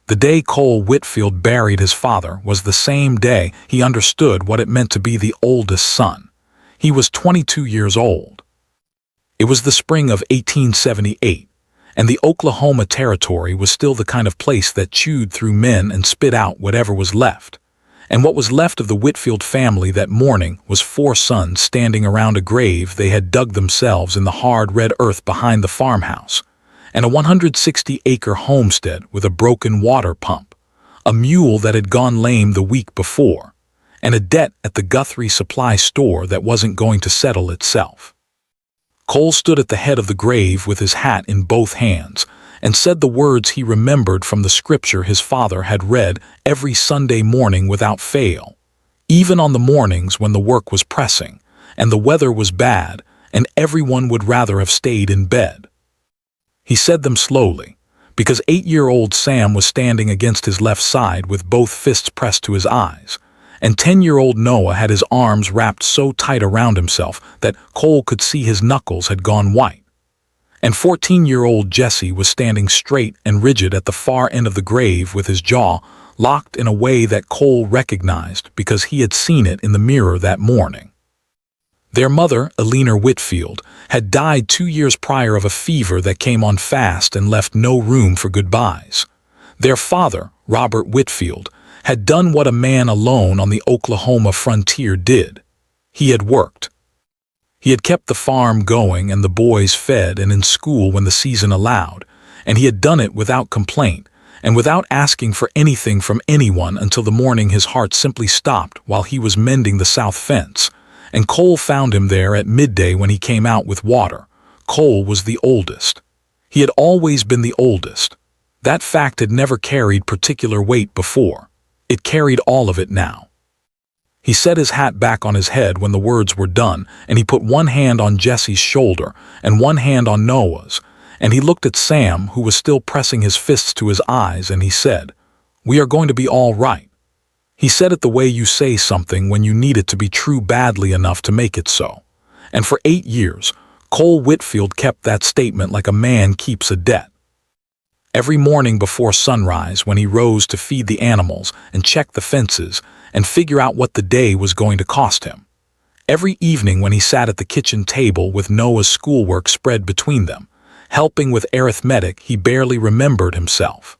The day Cole Whitfield buried his father was the same day he understood what it meant to be the oldest son. He was 22 years old. It was the spring of 1878, and the Oklahoma Territory was still the kind of place that chewed through men and spit out whatever was left. And what was left of the Whitfield family that morning was 4 sons standing around a grave they had dug themselves in the hard red earth behind the farmhouse, and a 160-acre homestead with a broken water pump, a mule that had gone lame the week before, and a debt at the Guthrie supply store that wasn't going to settle itself. Cole stood at the head of the grave with his hat in both hands and said the words he remembered from the scripture his father had read every Sunday morning without fail, even on the mornings when the work was pressing and the weather was bad and everyone would rather have stayed in bed. He said them slowly, because 8-year-old Sam was standing against his left side with both fists pressed to his eyes, and 10-year-old Noah had his arms wrapped so tight around himself that Cole could see his knuckles had gone white. And 14-year-old Jesse was standing straight and rigid at the far end of the grave with his jaw locked in a way that Cole recognized because he had seen it in the mirror that morning. Their mother, Eleanor Whitfield, had died 2 years prior of a fever that came on fast and left no room for goodbyes. Their father, Robert Whitfield, had done what a man alone on the Oklahoma frontier did. He had worked. He had kept the farm going and the boys fed and in school when the season allowed, and he had done it without complaint and without asking for anything from anyone until the morning his heart simply stopped while he was mending the south fence, and Cole found him there at midday when he came out with water. Cole was the oldest. He had always been the oldest. That fact had never carried particular weight before. It carried all of it now. He set his hat back on his head when the words were done, and he put one hand on Jesse's shoulder and one hand on Noah's, and he looked at Sam, who was still pressing his fists to his eyes, and he said, "We are going to be all right." He said it the way you say something when you need it to be true badly enough to make it so. And for 8 years, Cole Whitfield kept that statement like a man keeps a debt. Every morning before sunrise, when he rose to feed the animals and check the fences and figure out what the day was going to cost him. Every evening when he sat at the kitchen table with Noah's schoolwork spread between them, helping with arithmetic he barely remembered himself.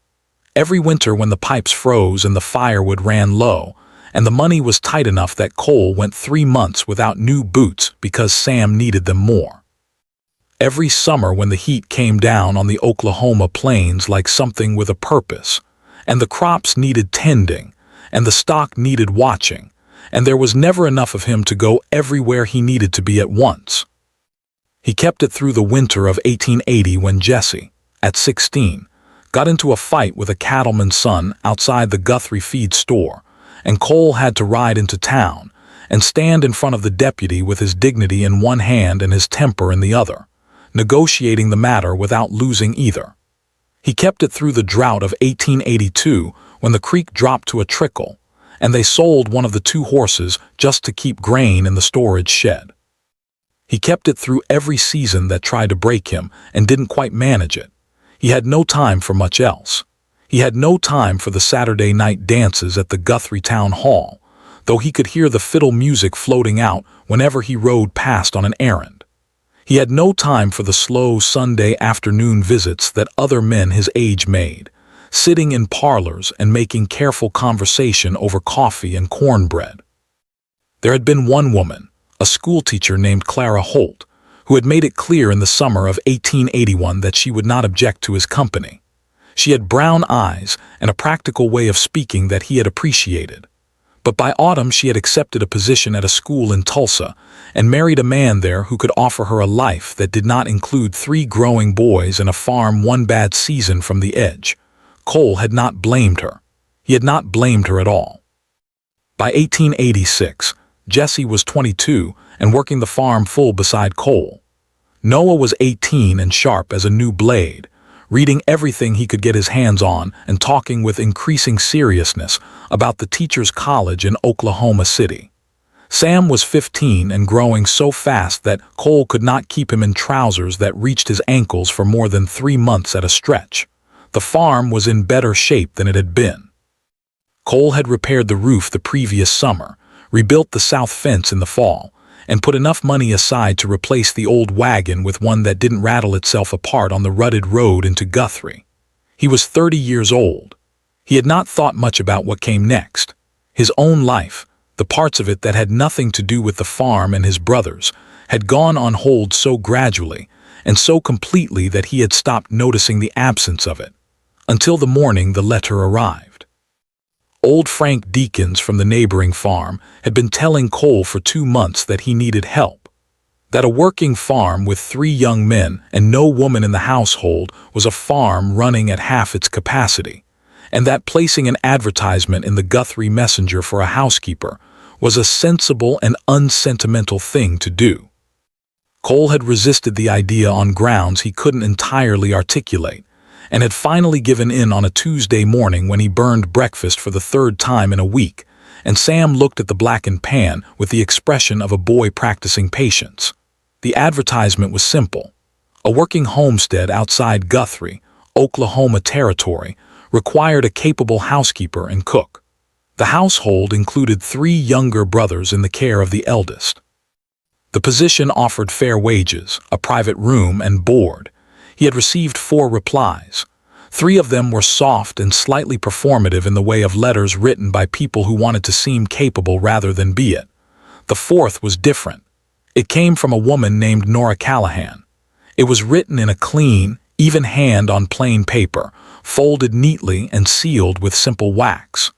Every winter when the pipes froze and the firewood ran low, and the money was tight enough that Cole went 3 months without new boots because Sam needed them more. Every summer when the heat came down on the Oklahoma plains like something with a purpose, and the crops needed tending, and the stock needed watching, and there was never enough of him to go everywhere he needed to be at once. He kept it through the winter of 1880 when Jesse, at 16, got into a fight with a cattleman's son outside the Guthrie feed store, and Cole had to ride into town and stand in front of the deputy with his dignity in one hand and his temper in the other, negotiating the matter without losing either. He kept it through the drought of 1882 when the creek dropped to a trickle, and they sold one of the 2 horses just to keep grain in the storage shed. He kept it through every season that tried to break him and didn't quite manage it. He had no time for much else. He had no time for the Saturday night dances at the Guthrie Town Hall, though he could hear the fiddle music floating out whenever he rode past on an errand. He had no time for the slow Sunday afternoon visits that other men his age made, sitting in parlors and making careful conversation over coffee and cornbread. There had been one woman, a schoolteacher named Clara Holt, who had made it clear in the summer of 1881 that she would not object to his company. She had brown eyes and a practical way of speaking that he had appreciated. But by autumn she had accepted a position at a school in Tulsa and married a man there who could offer her a life that did not include 3 growing boys and a farm 1 bad season from the edge. Cole had not blamed her. He had not blamed her at all. By 1886, Jesse was 22 and working the farm full beside Cole. Noah was 18 and sharp as a new blade, reading everything he could get his hands on and talking with increasing seriousness about the teacher's college in Oklahoma City. Sam was 15 and growing so fast that Cole could not keep him in trousers that reached his ankles for more than 3 months at a stretch, The farm was in better shape than it had been. Cole had repaired the roof the previous summer, rebuilt the south fence in the fall, and put enough money aside to replace the old wagon with one that didn't rattle itself apart on the rutted road into Guthrie. He was 30 years old. He had not thought much about what came next. His own life, the parts of it that had nothing to do with the farm and his brothers, had gone on hold so gradually and so completely that he had stopped noticing the absence of it, until the morning the letter arrived. Old Frank Deakins from the neighboring farm had been telling Cole for 2 months that he needed help, that a working farm with 3 young men and no woman in the household was a farm running at half its capacity, and that placing an advertisement in the Guthrie Messenger for a housekeeper was a sensible and unsentimental thing to do. Cole had resisted the idea on grounds he couldn't entirely articulate, and had finally given in on a Tuesday morning when he burned breakfast for the 3rd time in a week, and Sam looked at the blackened pan with the expression of a boy practicing patience. The advertisement was simple. A working homestead outside Guthrie, Oklahoma Territory, required a capable housekeeper and cook. The household included 3 younger brothers in the care of the eldest. The position offered fair wages, a private room, and board. He had received 4 replies. 3 of them were soft and slightly performative in the way of letters written by people who wanted to seem capable rather than be it. The 4th was different. It came from a woman named Nora Callahan. It was written in a clean, even hand on plain paper, folded neatly and sealed with simple wax.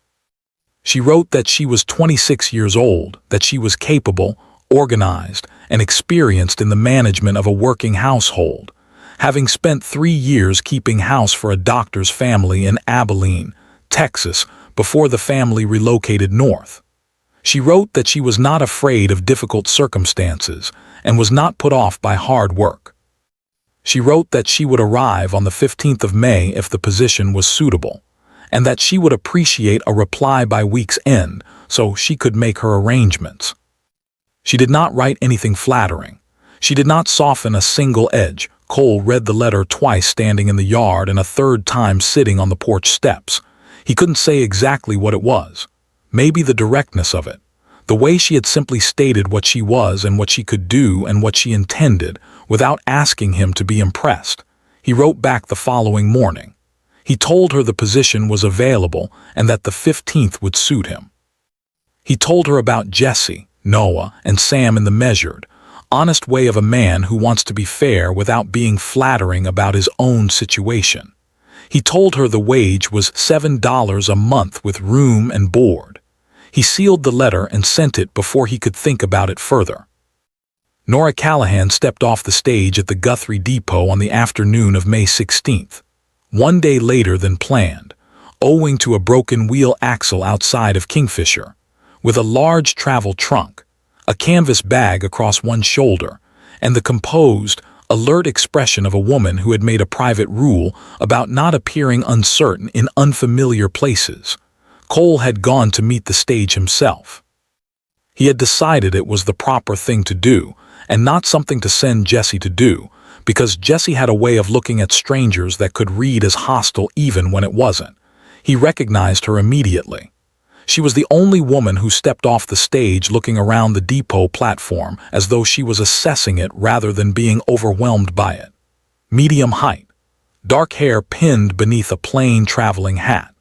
She wrote that she was 26 years old, that she was capable, organized, and experienced in the management of a working household, having spent 3 years keeping house for a doctor's family in Abilene, Texas, before the family relocated north. She wrote that she was not afraid of difficult circumstances and was not put off by hard work. She wrote that she would arrive on the 15th of May if the position was suitable, and that she would appreciate a reply by week's end so she could make her arrangements. She did not write anything flattering. She did not soften a single edge. Cole read the letter twice standing in the yard and a 3rd time sitting on the porch steps. He couldn't say exactly what it was. Maybe the directness of it. The way she had simply stated what she was and what she could do and what she intended without asking him to be impressed. He wrote back the following morning. He told her the position was available and that the 15th would suit him. He told her about Jesse, Noah, and Sam in the measured, honest way of a man who wants to be fair without being flattering about his own situation. He told her the wage was $7 a month with room and board. He sealed the letter and sent it before he could think about it further. Nora Callahan stepped off the stage at the Guthrie Depot on the afternoon of May 16th, 1 day later than planned, owing to a broken wheel axle outside of Kingfisher, with a large travel trunk, a canvas bag across one shoulder, and the composed, alert expression of a woman who had made a private rule about not appearing uncertain in unfamiliar places. Cole had gone to meet the stage himself. He had decided it was the proper thing to do, and not something to send Jesse to do, because Jesse had a way of looking at strangers that could read as hostile even when it wasn't. He recognized her immediately. She was the only woman who stepped off the stage looking around the depot platform as though she was assessing it rather than being overwhelmed by it. Medium height, dark hair pinned beneath a plain traveling hat.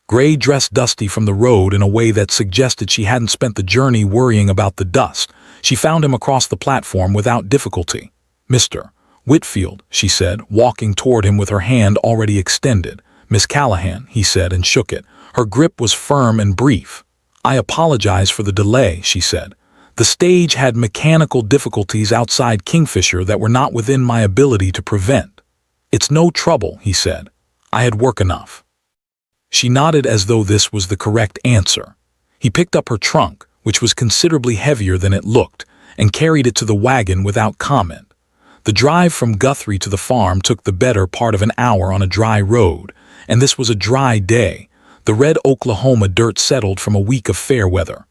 Gray dress dusty from the road in a way that suggested she hadn't spent the journey worrying about the dust. She found him across the platform without difficulty. "Mr. Whitfield," she said, walking toward him with her hand already extended. "Miss Callahan," he said and shook it. Her grip was firm and brief. "I apologize for the delay," she said. "The stage had mechanical difficulties outside Kingfisher that were not within my ability to prevent." "It's no trouble," he said. "I had work enough." She nodded as though this was the correct answer. He picked up her trunk, which was considerably heavier than it looked, and carried it to the wagon without comment. The drive from Guthrie to the farm took the better part of an hour on a dry road, and this was a dry day. The red Oklahoma dirt settled from a week of fair weather.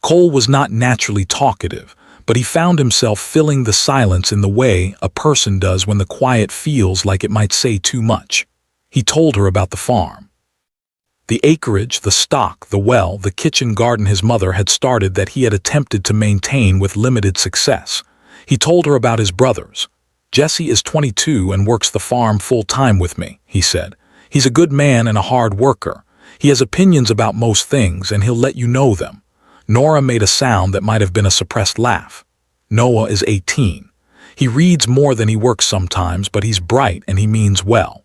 Cole was not naturally talkative, but he found himself filling the silence in the way a person does when the quiet feels like it might say too much. He told her about the farm. The acreage, the stock, the well, the kitchen garden his mother had started that he had attempted to maintain with limited success. He told her about his brothers. Jesse is 22 and works the farm full-time with me, he said. He's a good man and a hard worker. He has opinions about most things and he'll let you know them. Nora made a sound that might have been a suppressed laugh. Noah is 18. He reads more than he works sometimes, but he's bright and he means well.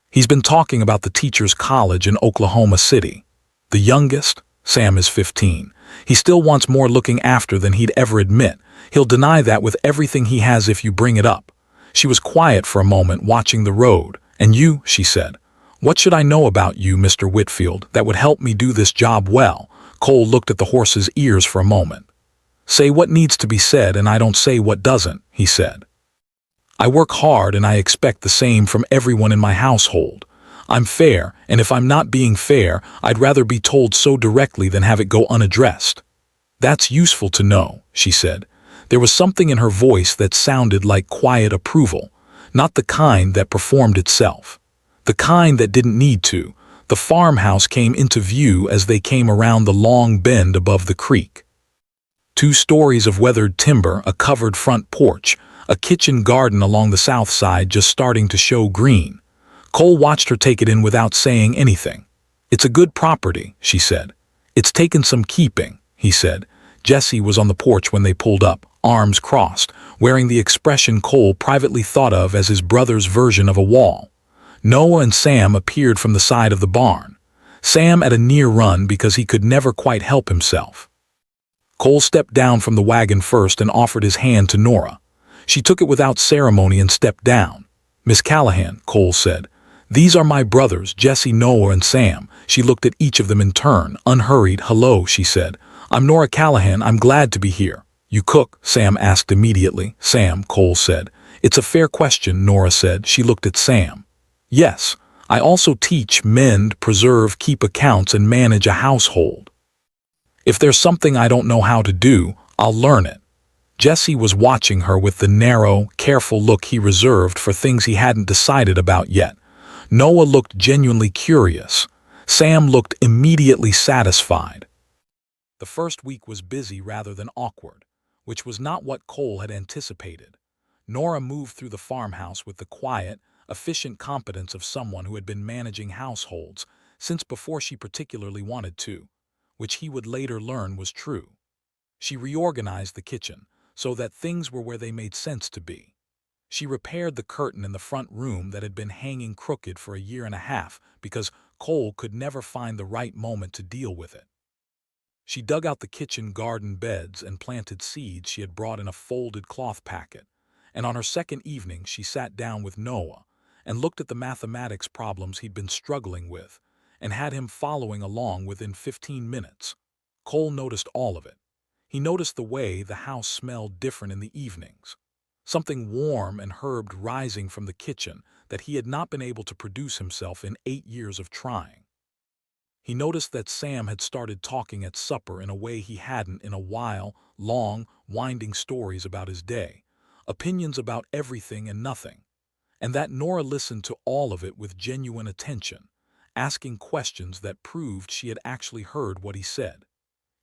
He's been talking about the teacher's college in Oklahoma City. The youngest, Sam, is 15. He still wants more looking after than he'd ever admit. He'll deny that with everything he has if you bring it up. She was quiet for a moment, watching the road. And you, she said. What should I know about you, Mr. Whitfield, that would help me do this job well? Cole looked at the horse's ears for a moment. Say what needs to be said and I don't say what doesn't, he said. I work hard and I expect the same from everyone in my household. I'm fair, and if I'm not being fair, I'd rather be told so directly than have it go unaddressed. That's useful to know, she said. There was something in her voice that sounded like quiet approval, not the kind that performed itself. The kind that didn't need to. The farmhouse came into view as they came around the long bend above the creek. 2 stories of weathered timber, a covered front porch, a kitchen garden along the south side just starting to show green. Cole watched her take it in without saying anything. It's a good property, she said. It's taken some keeping, he said. Jesse was on the porch when they pulled up, arms crossed, wearing the expression Cole privately thought of as his brother's version of a wall. Noah and Sam appeared from the side of the barn. Sam at a near run because he could never quite help himself. Cole stepped down from the wagon first and offered his hand to Nora. She took it without ceremony and stepped down. Miss Callahan, Cole said. These are my brothers, Jesse, Noah, and Sam. She looked at each of them in turn, unhurried. Hello, she said. I'm Nora Callahan. I'm glad to be here. You cook? Sam asked immediately. Sam, Cole said. It's a fair question, Nora said. She looked at Sam. Yes, I also teach, mend, preserve, keep accounts, and manage a household. If there's something I don't know how to do, I'll learn it. Jesse was watching her with the narrow, careful look he reserved for things he hadn't decided about yet. Noah looked genuinely curious. Sam looked immediately satisfied. The first week was busy rather than awkward, which was not what Cole had anticipated. Nora moved through the farmhouse with the quiet, efficient competence of someone who had been managing households since before she particularly wanted to, which he would later learn was true. She reorganized the kitchen so that things were where they made sense to be. She repaired the curtain in the front room that had been hanging crooked for a year and a half because Cole could never find the right moment to deal with it. She dug out the kitchen garden beds and planted seeds she had brought in a folded cloth packet, and on her second evening she sat down with Noah and looked at the mathematics problems he'd been struggling with and had him following along within 15 minutes. Cole noticed all of it. He noticed the way the house smelled different in the evenings, something warm and herbed rising from the kitchen that he had not been able to produce himself in 8 years of trying. He noticed that Sam had started talking at supper in a way he hadn't in a while, long, winding stories about his day, opinions about everything and nothing, and that Nora listened to all of it with genuine attention, asking questions that proved she had actually heard what he said.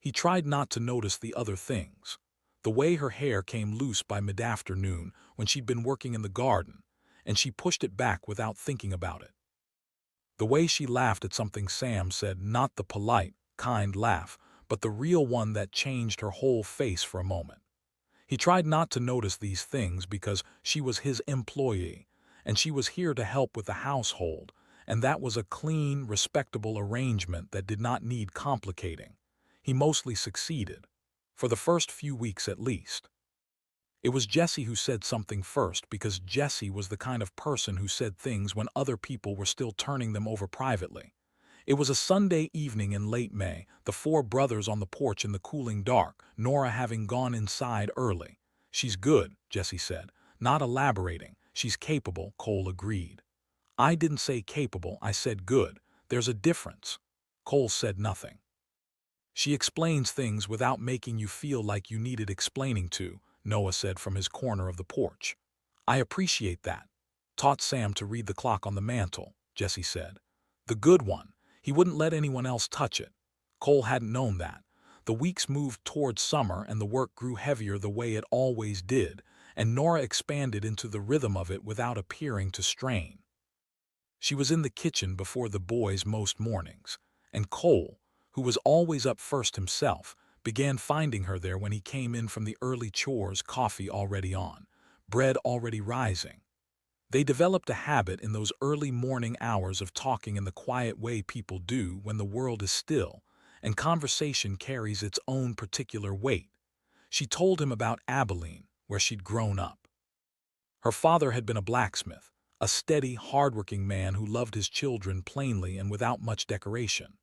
He tried not to notice the other things. The way her hair came loose by mid-afternoon when she'd been working in the garden, and she pushed it back without thinking about it. The way she laughed at something Sam said, not the polite, kind laugh, but the real one that changed her whole face for a moment. He tried not to notice these things because she was his employee, and she was here to help with the household, and that was a clean, respectable arrangement that did not need complicating. He mostly succeeded, for the first few weeks at least. It was Jesse who said something first because Jesse was the kind of person who said things when other people were still turning them over privately. It was a Sunday evening in late May, the 4 brothers on the porch in the cooling dark, Nora having gone inside early. She's good, Jesse said, not elaborating. She's capable, Cole agreed. I didn't say capable, I said good. There's a difference. Cole said nothing. She explains things without making you feel like you needed explaining to, Noah said from his corner of the porch. I appreciate that. Taught Sam to read the clock on the mantel, Jesse said. The good one. He wouldn't let anyone else touch it. Cole hadn't known that. The weeks moved toward summer and the work grew heavier the way it always did, and Nora expanded into the rhythm of it without appearing to strain. She was in the kitchen before the boys most mornings, and Cole, who was always up first himself, began finding her there when he came in from the early chores, coffee already on, bread already rising. They developed a habit in those early morning hours of talking in the quiet way people do when the world is still, and conversation carries its own particular weight. She told him about Abilene, where she'd grown up. Her father had been a blacksmith, a steady, hard-working man who loved his children plainly and without much decoration.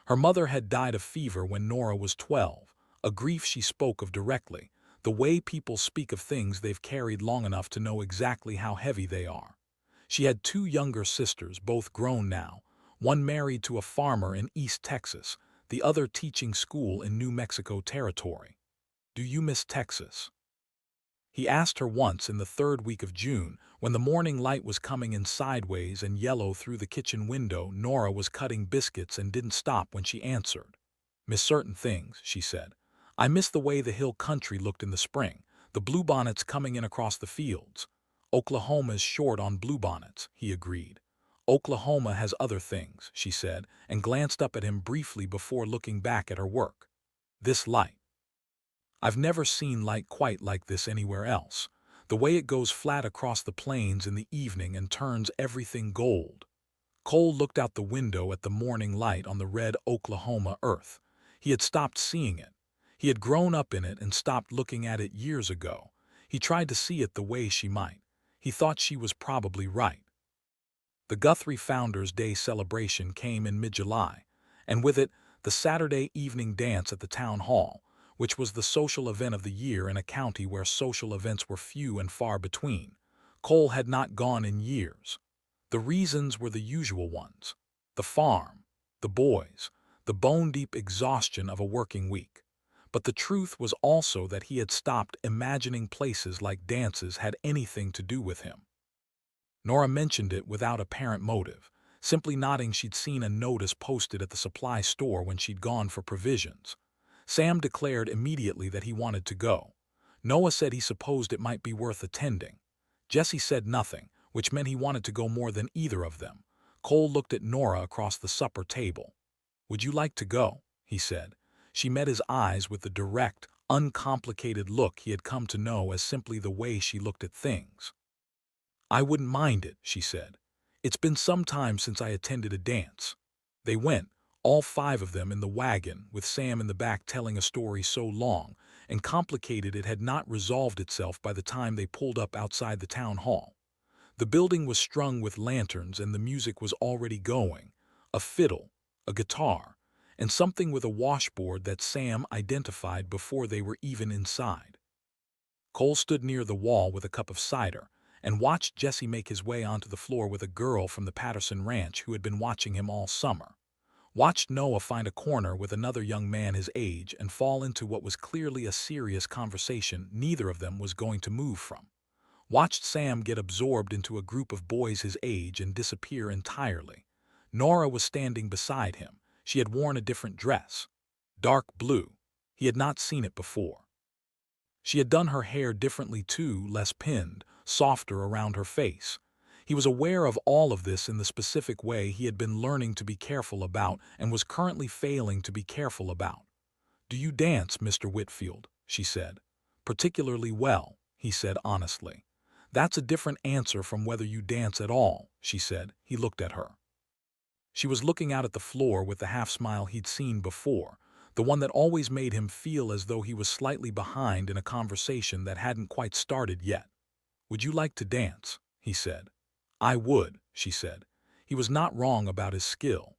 Her mother had died of fever when Nora was 12, a grief she spoke of directly, the way people speak of things they've carried long enough to know exactly how heavy they are. She had 2 younger sisters, both grown now, one married to a farmer in East Texas, the other teaching school in New Mexico territory. Do you miss Texas? He asked her once in the 3rd week of June, when the morning light was coming in sideways and yellow through the kitchen window. Nora was cutting biscuits and didn't stop when she answered. Miss certain things, she said. I miss the way the hill country looked in the spring, the bluebonnets coming in across the fields. Oklahoma's short on bluebonnets, he agreed. Oklahoma has other things, she said, and glanced up at him briefly before looking back at her work. This light. I've never seen light quite like this anywhere else. The way it goes flat across the plains in the evening and turns everything gold. Cole looked out the window at the morning light on the red Oklahoma earth. He had stopped seeing it. He had grown up in it and stopped looking at it years ago. He tried to see it the way she might. He thought she was probably right. The Guthrie Founders' Day celebration came in mid-July, and with it, the Saturday evening dance at the town hall, which was the social event of the year in a county where social events were few and far between. Cole had not gone in years. The reasons were the usual ones: the farm, the boys, the bone-deep exhaustion of a working week. But the truth was also that he had stopped imagining places like dances had anything to do with him. Nora mentioned it without apparent motive, simply nodding. She'd seen a notice posted at the supply store when she'd gone for provisions. Sam declared immediately that he wanted to go. Noah said he supposed it might be worth attending. Jesse said nothing, which meant he wanted to go more than either of them. Cole looked at Nora across the supper table. Would you like to go? He said. She met his eyes with the direct, uncomplicated look he had come to know as simply the way she looked at things. I wouldn't mind it, she said. It's been some time since I attended a dance. They went, all 5 of them in the wagon, with Sam in the back telling a story so long and complicated it had not resolved itself by the time they pulled up outside the town hall. The building was strung with lanterns and the music was already going, a fiddle, a guitar, and something with a washboard that Sam identified before they were even inside. Cole stood near the wall with a cup of cider and watched Jesse make his way onto the floor with a girl from the Patterson Ranch who had been watching him all summer. Watched Noah find a corner with another young man his age and fall into what was clearly a serious conversation neither of them was going to move from. Watched Sam get absorbed into a group of boys his age and disappear entirely. Nora was standing beside him. She had worn a different dress. Dark blue. He had not seen it before. She had done her hair differently too, less pinned, softer around her face. He was aware of all of this in the specific way he had been learning to be careful about and was currently failing to be careful about. Do you dance, Mr. Whitfield? She said. Particularly well, he said honestly. That's a different answer from whether you dance at all, she said. He looked at her. She was looking out at the floor with the half-smile he'd seen before, the one that always made him feel as though he was slightly behind in a conversation that hadn't quite started yet. Would you like to dance? He said. I would, she said. He was not wrong about his skill,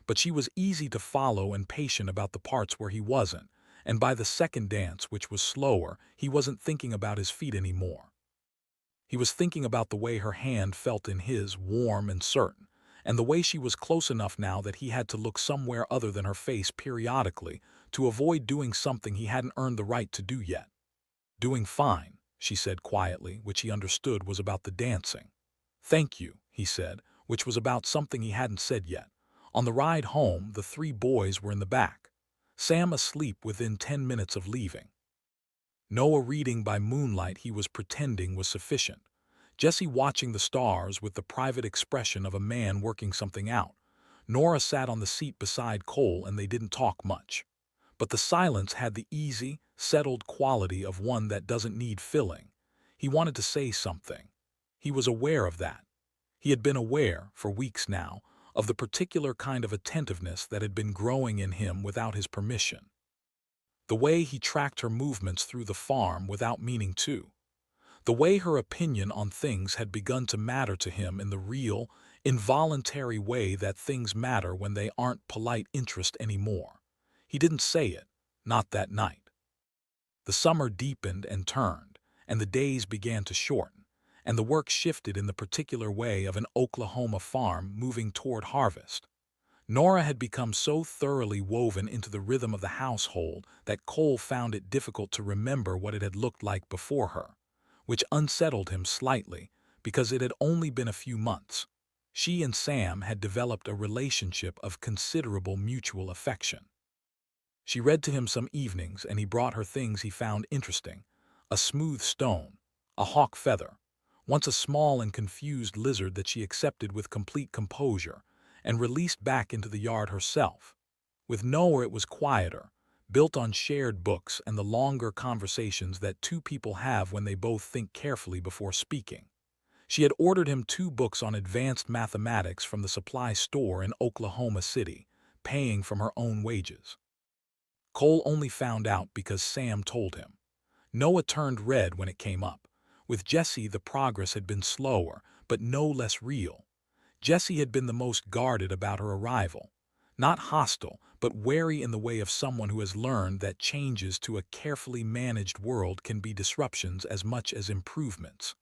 but she was easy to follow and patient about the parts where he wasn't, and by the second dance, which was slower, he wasn't thinking about his feet anymore. He was thinking about the way her hand felt in his, warm and certain, and the way she was close enough now that he had to look somewhere other than her face periodically to avoid doing something he hadn't earned the right to do yet. Doing fine, she said quietly, which he understood was about the dancing. Thank you, he said, which was about something he hadn't said yet. On the ride home, the three boys were in the back, Sam asleep within 10 minutes of leaving. Noah reading by moonlight he was pretending was sufficient. Jesse watching the stars with the private expression of a man working something out. Nora sat on the seat beside Cole and they didn't talk much. But the silence had the easy, settled quality of one that doesn't need filling. He wanted to say something. He was aware of that. He had been aware, for weeks now, of the particular kind of attentiveness that had been growing in him without his permission. The way he tracked her movements through the farm without meaning to. The way her opinion on things had begun to matter to him in the real, involuntary way that things matter when they aren't polite interest anymore. He didn't say it, not that night. The summer deepened and turned, and the days began to shorten, and the work shifted in the particular way of an Oklahoma farm moving toward harvest. Nora had become so thoroughly woven into the rhythm of the household that Cole found it difficult to remember what it had looked like before her, which unsettled him slightly because it had only been a few months. She and Sam had developed a relationship of considerable mutual affection. She read to him some evenings and he brought her things he found interesting, a smooth stone, a hawk feather, once a small and confused lizard that she accepted with complete composure and released back into the yard herself. With Noah it was quieter, built on shared books and the longer conversations that two people have when they both think carefully before speaking. She had ordered him 2 books on advanced mathematics from the supply store in Oklahoma City, paying from her own wages. Cole only found out because Sam told him. Noah turned red when it came up. With Jesse the progress had been slower, but no less real. Jesse had been the most guarded about her arrival. Not hostile, but wary in the way of someone who has learned that changes to a carefully managed world can be disruptions as much as improvements.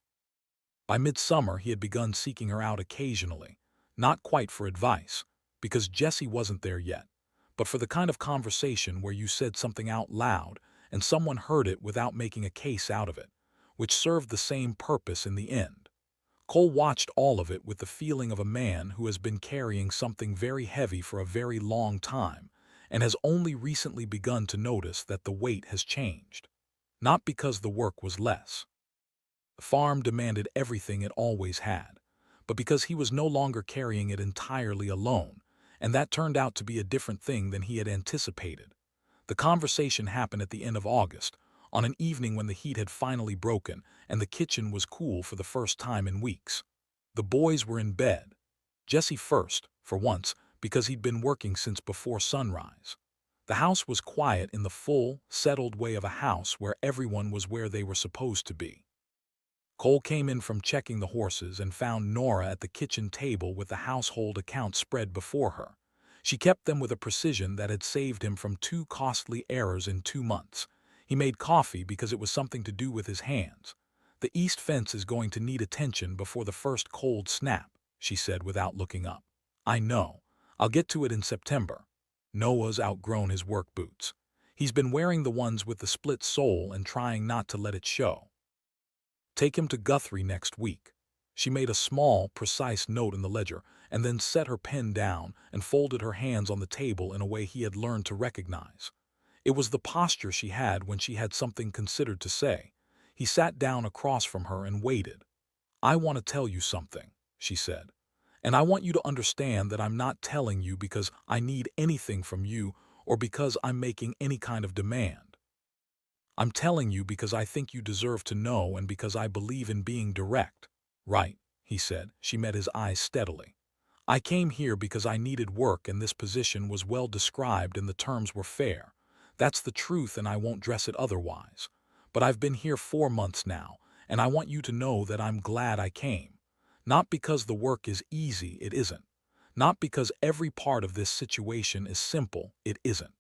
By midsummer he had begun seeking her out occasionally, not quite for advice, because Jesse wasn't there yet, but for the kind of conversation where you said something out loud and someone heard it without making a case out of it, which served the same purpose in the end. Cole watched all of it with the feeling of a man who has been carrying something very heavy for a very long time and has only recently begun to notice that the weight has changed. Not because the work was less. The farm demanded everything it always had, but because he was no longer carrying it entirely alone, and that turned out to be a different thing than he had anticipated. The conversation happened at the end of August, on an evening when the heat had finally broken and the kitchen was cool for the first time in weeks. The boys were in bed. Jesse first, for once, because he'd been working since before sunrise. The house was quiet in the full, settled way of a house where everyone was where they were supposed to be. Cole came in from checking the horses and found Nora at the kitchen table with the household accounts spread before her. She kept them with a precision that had saved him from 2 costly errors in 2 months. He made coffee because it was something to do with his hands. The east fence is going to need attention before the first cold snap, she said without looking up. I know. I'll get to it in September. Noah's outgrown his work boots. He's been wearing the ones with the split sole and trying not to let it show. Take him to Guthrie next week. She made a small, precise note in the ledger and then set her pen down and folded her hands on the table in a way he had learned to recognize. It was the posture she had when she had something considered to say. He sat down across from her and waited. I want to tell you something, she said. And I want you to understand that I'm not telling you because I need anything from you or because I'm making any kind of demand. I'm telling you because I think you deserve to know and because I believe in being direct. Right, he said. She met his eyes steadily. I came here because I needed work and this position was well described and the terms were fair. That's the truth and I won't dress it otherwise. But I've been here 4 months now, and I want you to know that I'm glad I came. Not because the work is easy, it isn't. Not because every part of this situation is simple, it isn't.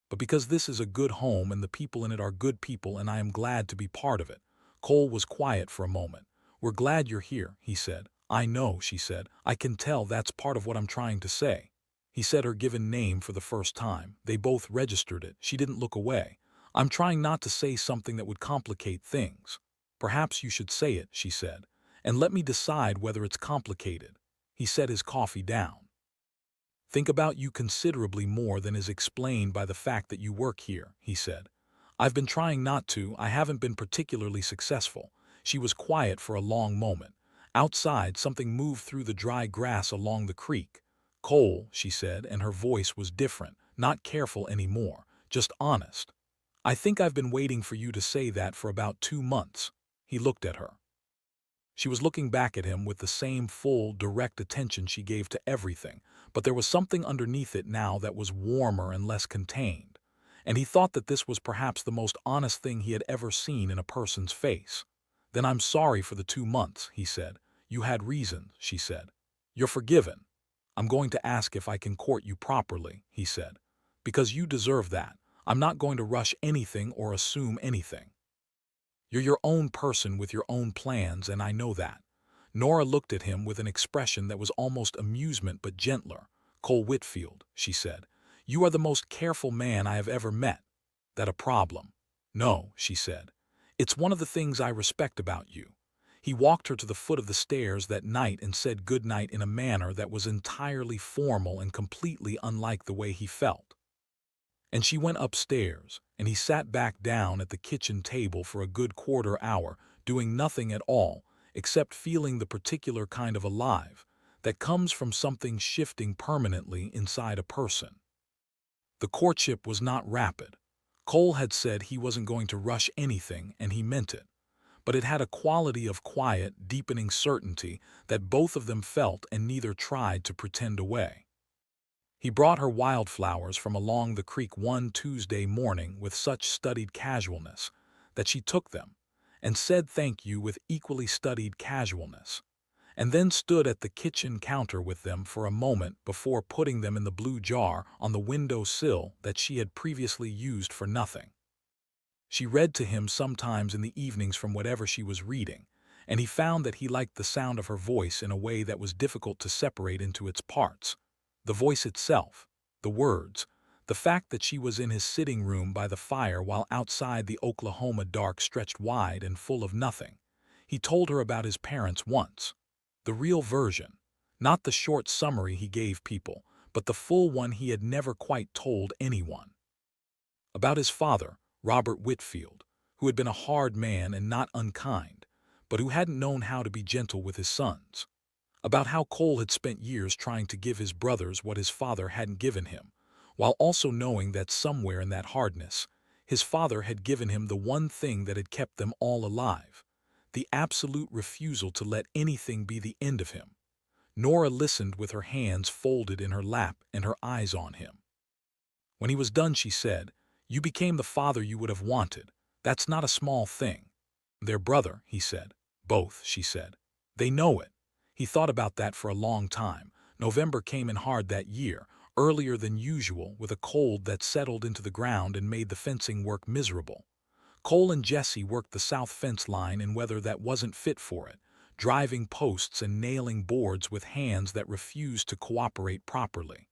But because this is a good home and the people in it are good people and I am glad to be part of it. Cole was quiet for a moment. We're glad you're here, he said. I know, she said. I can tell that's part of what I'm trying to say. He said her given name for the first time. They both registered it. She didn't look away. I'm trying not to say something that would complicate things. Perhaps you should say it, she said, and let me decide whether it's complicated. He set his coffee down. Think about you considerably more than is explained by the fact that you work here, he said. I've been trying not to, I haven't been particularly successful. She was quiet for a long moment. Outside, something moved through the dry grass along the creek. Cole, she said, and her voice was different, not careful anymore, just honest. I think I've been waiting for you to say that for about 2 months. He looked at her. She was looking back at him with the same full, direct attention she gave to everything, but there was something underneath it now that was warmer and less contained. And he thought that this was perhaps the most honest thing he had ever seen in a person's face. Then I'm sorry for the 2 months, he said. You had reasons, she said. You're forgiven. I'm going to ask if I can court you properly, he said. Because you deserve that. I'm not going to rush anything or assume anything. You're your own person with your own plans, and I know that. Nora looked at him with an expression that was almost amusement but gentler. Cole Whitfield, she said, you are the most careful man I have ever met. That a problem? No, she said. It's one of the things I respect about you. He walked her to the foot of the stairs that night and said good night in a manner that was entirely formal and completely unlike the way he felt. And she went upstairs, and he sat back down at the kitchen table for a good quarter-hour, doing nothing at all, except feeling the particular kind of alive that comes from something shifting permanently inside a person. The courtship was not rapid. Cole had said he wasn't going to rush anything, and he meant it. But it had a quality of quiet, deepening certainty that both of them felt and neither tried to pretend away. He brought her wildflowers from along the creek one Tuesday morning with such studied casualness that she took them and said thank you with equally studied casualness, and then stood at the kitchen counter with them for a moment before putting them in the blue jar on the window sill that she had previously used for nothing. She read to him sometimes in the evenings from whatever she was reading, and he found that he liked the sound of her voice in a way that was difficult to separate into its parts. The voice itself, the words, the fact that she was in his sitting room by the fire while outside the Oklahoma dark stretched wide and full of nothing. He told her about his parents once. The real version, not the short summary he gave people, but the full one he had never quite told anyone. About his father, Robert Whitfield, who had been a hard man and not unkind, but who hadn't known how to be gentle with his sons. About how Cole had spent years trying to give his brothers what his father hadn't given him, while also knowing that somewhere in that hardness, his father had given him the one thing that had kept them all alive, the absolute refusal to let anything be the end of him. Nora listened with her hands folded in her lap and her eyes on him. When he was done, she said, "You became the father you would have wanted. That's not a small thing." "Their brother," he said. "Both," she said. "They know it." He thought about that for a long time. November came in hard that year, earlier than usual, with a cold that settled into the ground and made the fencing work miserable. Cole and Jesse worked the south fence line in weather that wasn't fit for it, driving posts and nailing boards with hands that refused to cooperate properly.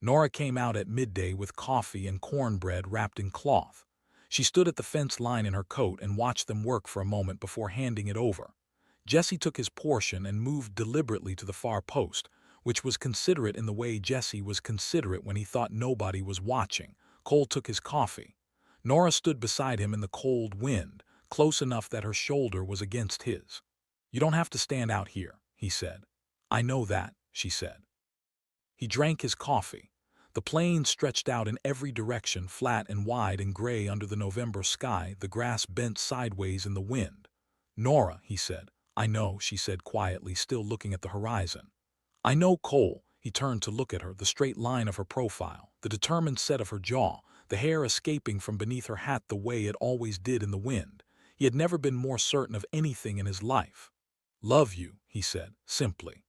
Nora came out at midday with coffee and cornbread wrapped in cloth. She stood at the fence line in her coat and watched them work for a moment before handing it over. Jesse took his portion and moved deliberately to the far post, which was considerate in the way Jesse was considerate when he thought nobody was watching. Cole took his coffee. Nora stood beside him in the cold wind, close enough that her shoulder was against his. "You don't have to stand out here," he said. "I know that," she said. He drank his coffee. The plain stretched out in every direction, flat and wide and gray under the November sky, the grass bent sideways in the wind. "Nora," he said. "I know," she said quietly, still looking at the horizon. "I know, Cole." He turned to look at her, the straight line of her profile, the determined set of her jaw, the hair escaping from beneath her hat the way it always did in the wind. He had never been more certain of anything in his life. "Love you," he said, simply.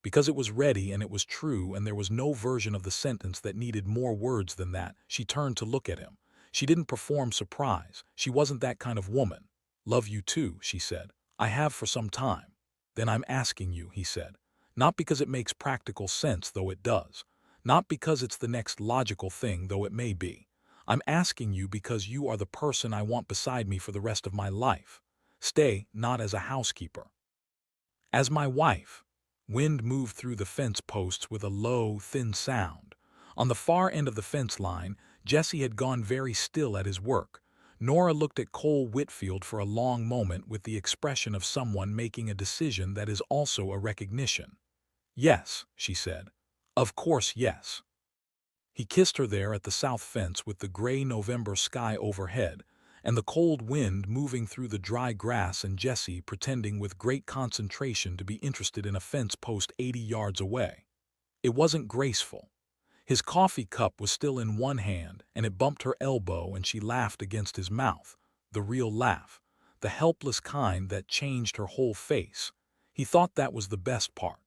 Because it was ready and it was true, and there was no version of the sentence that needed more words than that, she turned to look at him. She didn't perform surprise. She wasn't that kind of woman. "Love you too," she said. "I have for some time." "Then I'm asking you," he said. "Not because it makes practical sense, though it does. Not because it's the next logical thing, though it may be. I'm asking you because you are the person I want beside me for the rest of my life. Stay, not as a housekeeper. As my wife. Wind moved through the fence posts with a low, thin sound. On the far end of the fence line, Jesse had gone very still at his work. Nora looked at Cole Whitfield for a long moment with the expression of someone making a decision that is also a recognition. "Yes," she said. "Of course, yes." He kissed her there at the south fence with the gray November sky overhead, and the cold wind moving through the dry grass and Jesse pretending with great concentration to be interested in a fence post 80 yards away. It wasn't graceful. His coffee cup was still in one hand, and it bumped her elbow and she laughed against his mouth, the real laugh, the helpless kind that changed her whole face. He thought that was the best part.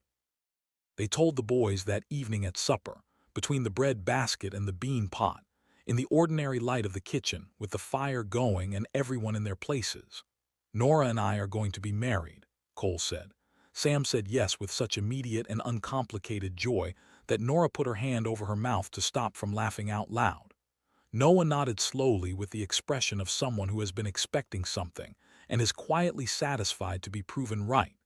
They told the boys that evening at supper, between the bread basket and the bean pot, in the ordinary light of the kitchen, with the fire going and everyone in their places. "Nora and I are going to be married," Cole said. Sam said yes with such immediate and uncomplicated joy that Nora put her hand over her mouth to stop from laughing out loud. Noah nodded slowly with the expression of someone who has been expecting something and is quietly satisfied to be proven right.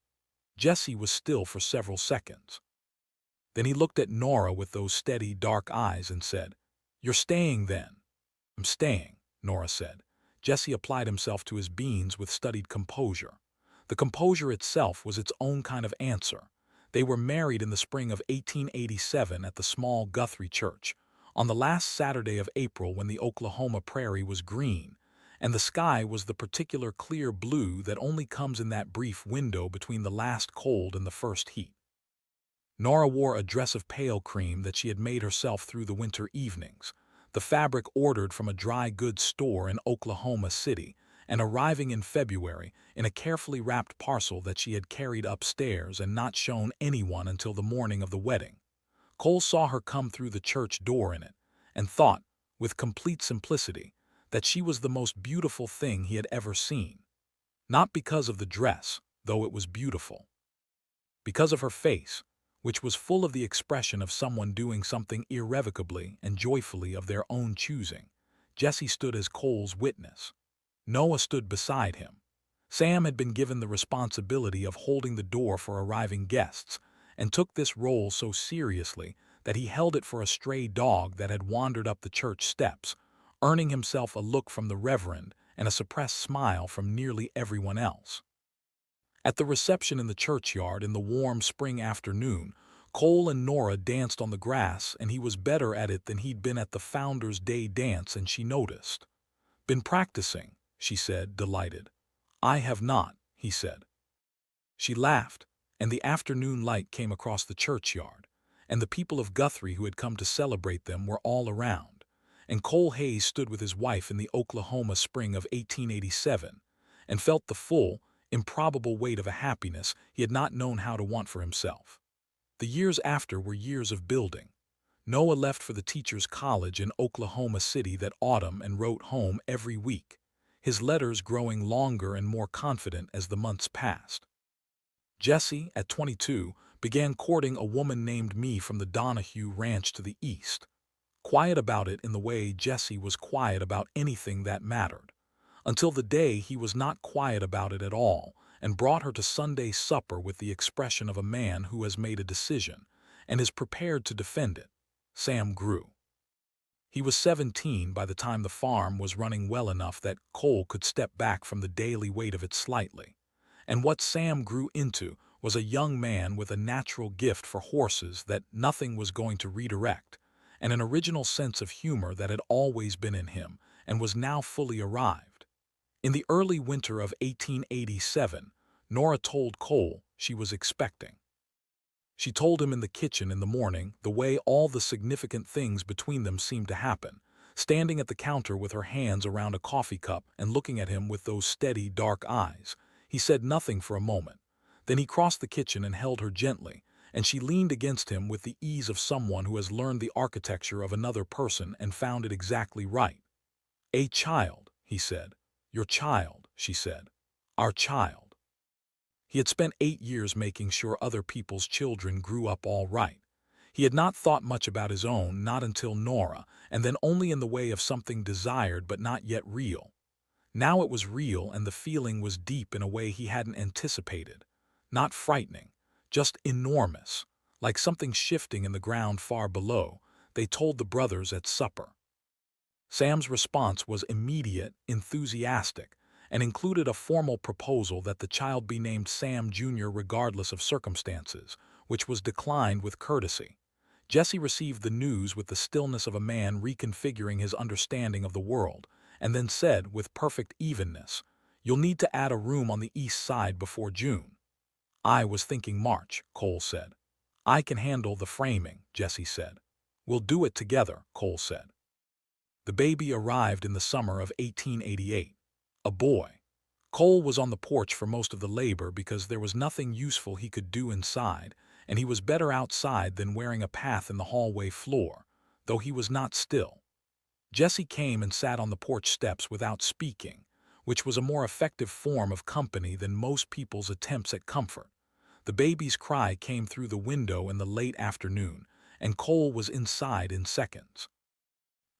Jesse was still for several seconds. Then he looked at Nora with those steady, dark eyes and said, "You're staying then?" "I'm staying," Nora said. Jesse applied himself to his beans with studied composure. The composure itself was its own kind of answer. They were married in the spring of 1887 at the small Guthrie church, on the last Saturday of April when the Oklahoma prairie was green, and the sky was the particular clear blue that only comes in that brief window between the last cold and the first heat. Nora wore a dress of pale cream that she had made herself through the winter evenings, the fabric ordered from a dry goods store in Oklahoma City, and arriving in February in a carefully wrapped parcel that she had carried upstairs and not shown anyone until the morning of the wedding. Cole saw her come through the church door in it, and thought, with complete simplicity, that she was the most beautiful thing he had ever seen. Not because of the dress, though it was beautiful. Because of her face, which was full of the expression of someone doing something irrevocably and joyfully of their own choosing. Jesse stood as Cole's witness. Noah stood beside him. Sam had been given the responsibility of holding the door for arriving guests, and took this role so seriously that he held it for a stray dog that had wandered up the church steps, earning himself a look from the reverend and a suppressed smile from nearly everyone else. At the reception in the churchyard in the warm spring afternoon, Cole and Nora danced on the grass, and he was better at it than he'd been at the Founders' Day dance, and she noticed. "Been practicing," she said, delighted. "I have not," he said. She laughed, and the afternoon light came across the churchyard, and the people of Guthrie who had come to celebrate them were all around, and Cole Hayes stood with his wife in the Oklahoma spring of 1887, and felt the full, improbable weight of a happiness he had not known how to want for himself. The years after were years of building. Noah left for the teachers' college in Oklahoma City that autumn and wrote home every week, his letters growing longer and more confident as the months passed. Jesse, at 22, began courting a woman named Me from the Donahue Ranch to the east. Quiet about it in the way Jesse was quiet about anything that mattered, until the day he was not quiet about it at all and brought her to Sunday supper with the expression of a man who has made a decision and is prepared to defend it. Sam grew. He was 17 by the time the farm was running well enough that Cole could step back from the daily weight of it slightly. And what Sam grew into was a young man with a natural gift for horses that nothing was going to redirect, and an original sense of humor that had always been in him and was now fully arrived. In the early winter of 1887, Nora told Cole she was expecting. She told him in the kitchen in the morning the way all the significant things between them seemed to happen, standing at the counter with her hands around a coffee cup and looking at him with those steady, dark eyes. He said nothing for a moment. Then he crossed the kitchen and held her gently, and she leaned against him with the ease of someone who has learned the architecture of another person and found it exactly right. "A child," he said. "Your child," she said. "Our child." He had spent 8 years making sure other people's children grew up all right. He had not thought much about his own, not until Nora, and then only in the way of something desired but not yet real. Now it was real, and the feeling was deep in a way he hadn't anticipated. Not frightening, just enormous, like something shifting in the ground far below, they told the brothers at supper. Sam's response was immediate, enthusiastic, and included a formal proposal that the child be named Sam Jr. regardless of circumstances, which was declined with courtesy. Jesse received the news with the stillness of a man reconfiguring his understanding of the world, and then said with perfect evenness, "You'll need to add a room on the east side before June." "I was thinking March," Cole said. "I can handle the framing," Jesse said. "We'll do it together," Cole said. The baby arrived in the summer of 1888. A boy. Cole was on the porch for most of the labor because there was nothing useful he could do inside, and he was better outside than wearing a path in the hallway floor, though he was not still. Jesse came and sat on the porch steps without speaking, which was a more effective form of company than most people's attempts at comfort. The baby's cry came through the window in the late afternoon, and Cole was inside in seconds.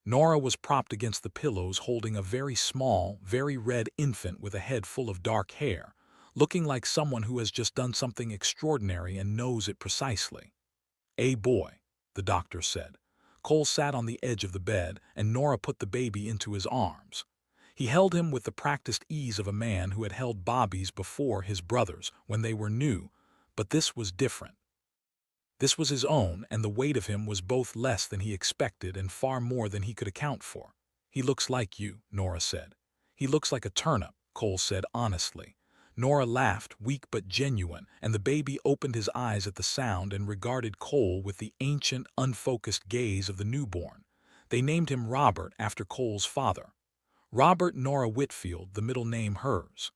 Nora was propped against the pillows holding a very small, very red infant with a head full of dark hair, looking like someone who has just done something extraordinary and knows it precisely. "A boy," the doctor said. Cole sat on the edge of the bed, and Nora put the baby into his arms. He held him with the practiced ease of a man who had held Bobbies before, his brothers, when they were new, but this was different. This was his own, and the weight of him was both less than he expected and far more than he could account for. "He looks like you," Nora said. "He looks like a turnip," Cole said honestly. Nora laughed, weak but genuine, and the baby opened his eyes at the sound and regarded Cole with the ancient, unfocused gaze of the newborn. They named him Robert after Cole's father. Robert Nora Whitfield, the middle name hers.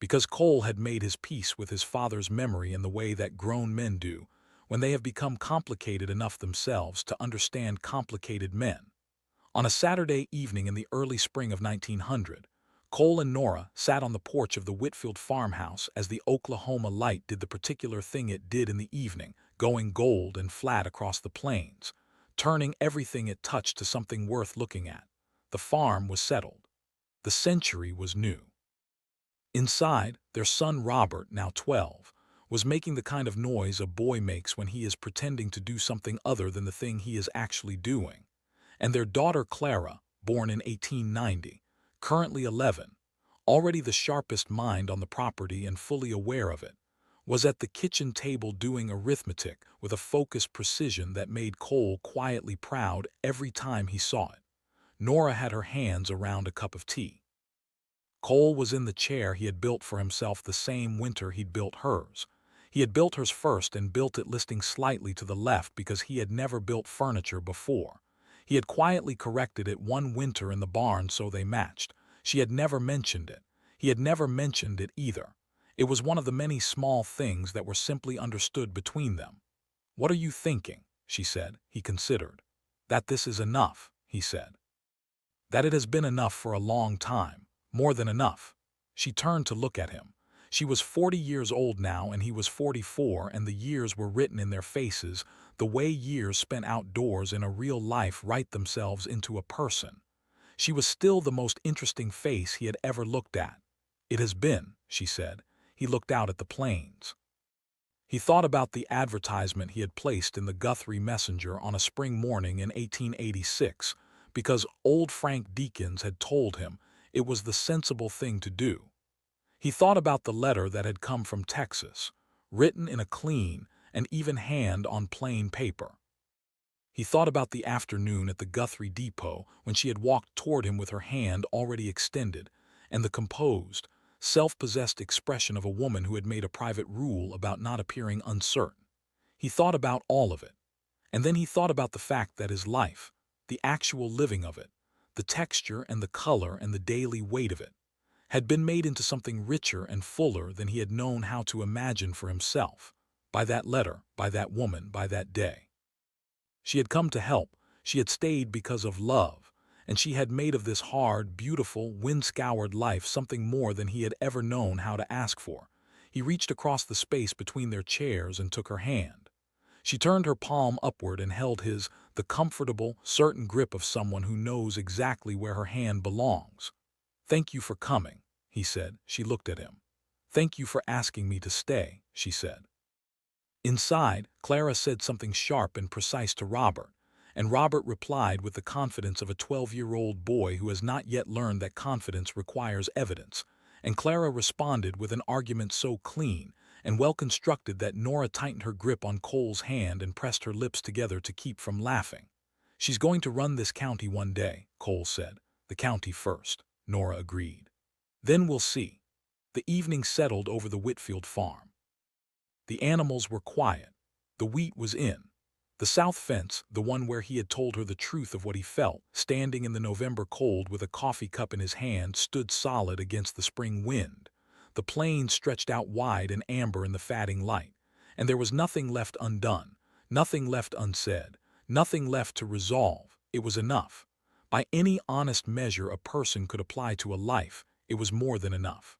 Because Cole had made his peace with his father's memory in the way that grown men do, when they have become complicated enough themselves to understand complicated men. On a Saturday evening in the early spring of 1900, Cole and Nora sat on the porch of the Whitfield farmhouse as the Oklahoma light did the particular thing it did in the evening, going gold and flat across the plains, turning everything it touched to something worth looking at. The farm was settled. The century was new. Inside, their son Robert, now 12, was making the kind of noise a boy makes when he is pretending to do something other than the thing he is actually doing. And their daughter Clara, born in 1890, currently 11, already the sharpest mind on the property and fully aware of it, was at the kitchen table doing arithmetic with a focused precision that made Cole quietly proud every time he saw it. Nora had her hands around a cup of tea. Cole was in the chair he had built for himself the same winter he'd built hers. He had built hers first and built it listing slightly to the left because he had never built furniture before. He had quietly corrected it one winter in the barn so they matched. She had never mentioned it. He had never mentioned it either. It was one of the many small things that were simply understood between them. "What are you thinking?" she said. He considered. "That this is enough," he said. "That it has been enough for a long time. More than enough." She turned to look at him. She was 40 years old now and he was 44, and the years were written in their faces, the way years spent outdoors in a real life write themselves into a person. She was still the most interesting face he had ever looked at. "It has been," she said. He looked out at the plains. He thought about the advertisement he had placed in the Guthrie Messenger on a spring morning in 1886, because old Frank Deakins had told him it was the sensible thing to do. He thought about the letter that had come from Texas, written in a clean and even hand on plain paper. He thought about the afternoon at the Guthrie depot when she had walked toward him with her hand already extended, and the composed, self-possessed expression of a woman who had made a private rule about not appearing uncertain. He thought about all of it. And then he thought about the fact that his life, the actual living of it, the texture and the color and the daily weight of it, had been made into something richer and fuller than he had known how to imagine for himself, by that letter, by that woman, by that day. She had come to help, she had stayed because of love, and she had made of this hard, beautiful, wind-scoured life something more than he had ever known how to ask for. He reached across the space between their chairs and took her hand. She turned her palm upward and held his, the comfortable, certain grip of someone who knows exactly where her hand belongs. "Thank you for coming," he said. She looked at him. "Thank you for asking me to stay," she said. Inside, Clara said something sharp and precise to Robert, and Robert replied with the confidence of a 12-year-old boy who has not yet learned that confidence requires evidence. And Clara responded with an argument so clean and well-constructed that Nora tightened her grip on Cole's hand and pressed her lips together to keep from laughing. "She's going to run this county one day," Cole said. "The county first," Nora agreed. "Then we'll see." The evening settled over the Whitfield farm. The animals were quiet. The wheat was in. The south fence, the one where he had told her the truth of what he felt, standing in the November cold with a coffee cup in his hand, stood solid against the spring wind. The plain stretched out wide and amber in the fading light, and there was nothing left undone, nothing left unsaid, nothing left to resolve. It was enough. By any honest measure a person could apply to a life, it was more than enough.